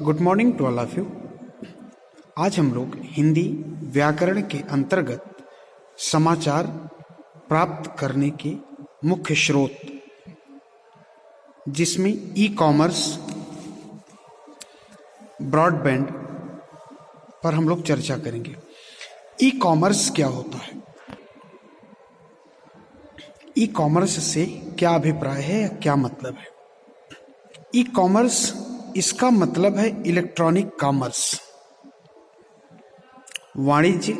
Good morning to all of you. आज हम लोग हिंदी व्याकरण के अंतर्गत समाचार प्राप्त करने के मुख्य स्रोत जिसमें ई कॉमर्स, ब्रॉडबैंड पर हम लोग चर्चा करेंगे। ई कॉमर्स क्या होता है, ई कॉमर्स से क्या अभिप्राय है या क्या मतलब है। ई कॉमर्स इसका मतलब है इलेक्ट्रॉनिक कॉमर्स। वाणिज्य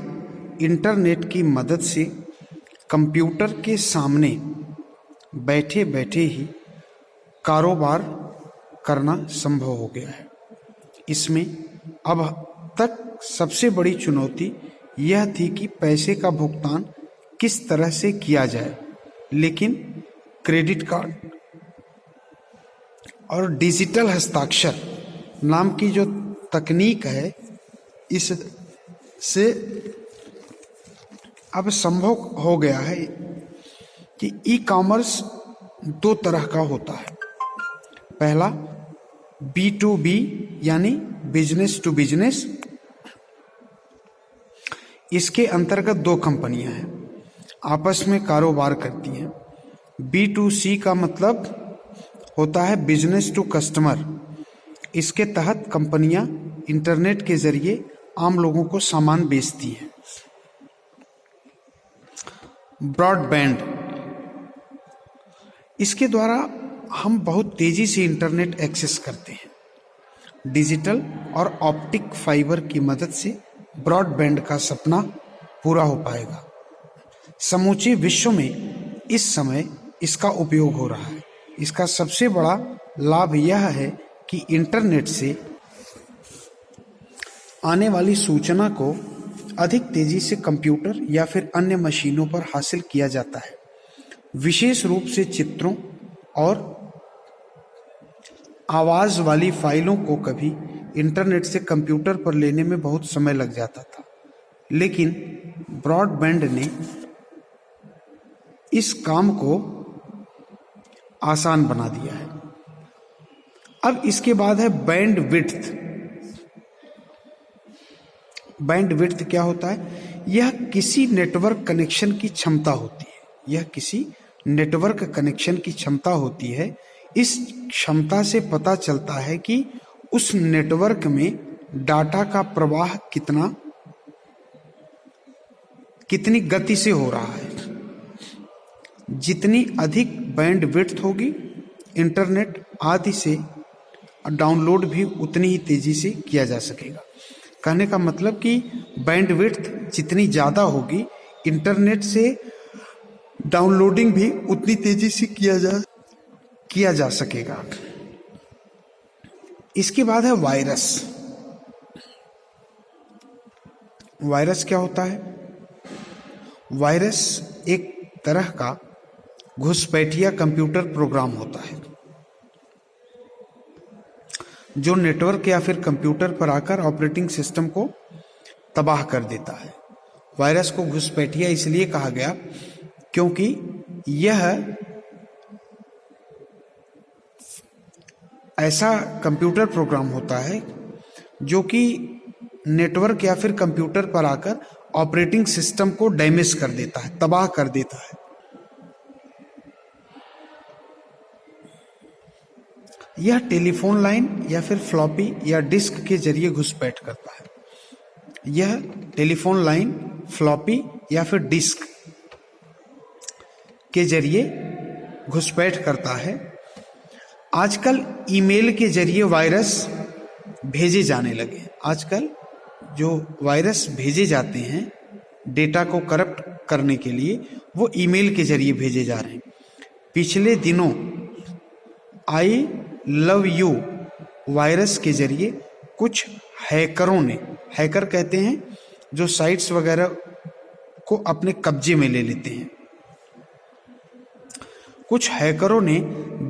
इंटरनेट की मदद से कंप्यूटर के सामने बैठे बैठे ही कारोबार करना संभव हो गया है। इसमें अब तक सबसे बड़ी चुनौती यह थी कि पैसे का भुगतान किस तरह से किया जाए, लेकिन क्रेडिट कार्ड और डिजिटल हस्ताक्षर नाम की जो तकनीक है, इससे अब संभव हो गया है कि ई कॉमर्स दो तरह का होता है। पहला B2B यानी बिजनेस टू बिजनेस। इसके अंतर्गत दो कंपनियां हैं, आपस में कारोबार करती हैं। B2C का मतलब होता है बिजनेस टू कस्टमर। इसके तहत कंपनियां इंटरनेट के जरिए आम लोगों को सामान बेचती हैं। ब्रॉडबैंड, इसके द्वारा हम बहुत तेजी से इंटरनेट एक्सेस करते हैं। डिजिटल और ऑप्टिक फाइबर की मदद से ब्रॉडबैंड का सपना पूरा हो पाएगा। समूचे विश्व में इस समय इसका उपयोग हो रहा है। इसका सबसे बड़ा लाभ यह है कि इंटरनेट से आने वाली सूचना को अधिक तेजी से कंप्यूटर या फिर अन्य मशीनों पर हासिल किया जाता है। विशेष रूप से चित्रों और आवाज वाली फाइलों को कभी इंटरनेट से कंप्यूटर पर लेने में बहुत समय लग जाता था, लेकिन ब्रॉडबैंड ने इस काम को आसान बना दिया है। अब इसके बाद है बैंडविड्थ। बैंडविड्थ क्या होता है? यह किसी नेटवर्क कनेक्शन की क्षमता होती है। यह किसी नेटवर्क कनेक्शन की क्षमता होती है। इस क्षमता से पता चलता है कि उस नेटवर्क में डाटा का प्रवाह कितनी गति से हो रहा है। जितनी अधिक बैंडविड्थ होगी, इंटरनेट आदि से डाउनलोड भी उतनी ही तेजी से किया जा सकेगा। कहने का मतलब कि बैंडविड्थ जितनी ज़्यादा होगी, इंटरनेट से डाउनलोडिंग भी उतनी तेजी से किया जा सकेगा। इसके बाद है वायरस। वायरस क्या होता है? वायरस एक तरह का घुसपैठिया कंप्यूटर प्रोग्राम होता है जो नेटवर्क या फिर कंप्यूटर पर आकर ऑपरेटिंग सिस्टम को तबाह कर देता है। वायरस को घुसपैठिया इसलिए कहा गया क्योंकि यह ऐसा कंप्यूटर प्रोग्राम होता है जो कि नेटवर्क या फिर कंप्यूटर पर आकर ऑपरेटिंग सिस्टम को डैमेज कर देता है, तबाह कर देता है। यह टेलीफोन लाइन या फिर फ्लॉपी या डिस्क के जरिए घुसपैठ करता है। यह टेलीफोन लाइन, फ्लॉपी या फिर डिस्क के जरिए घुसपैठ करता है। आजकल ईमेल के जरिए वायरस भेजे जाने लगे। आजकल जो वायरस भेजे जाते हैं डेटा को करप्ट करने के लिए, वो ईमेल के जरिए भेजे जा रहे हैं। पिछले दिनों आई लव यू वायरस के जरिए कुछ हैकरों ने, हैकर कहते हैं जो साइट्स वगैरह को अपने कब्जे में ले लेते हैं, कुछ हैकरों ने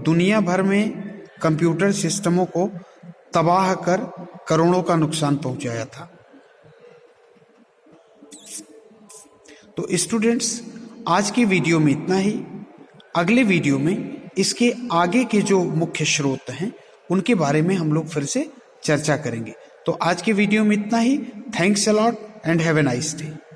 दुनिया भर में कंप्यूटर सिस्टमों को तबाह कर करोड़ों का नुकसान पहुंचाया था। तो स्टूडेंट्स, आज की वीडियो में इतना ही। अगले वीडियो में इसके आगे के जो मुख्य स्रोत हैं उनके बारे में हम लोग फिर से चर्चा करेंगे। तो आज के वीडियो में इतना ही। Thanks a lot and have a nice day.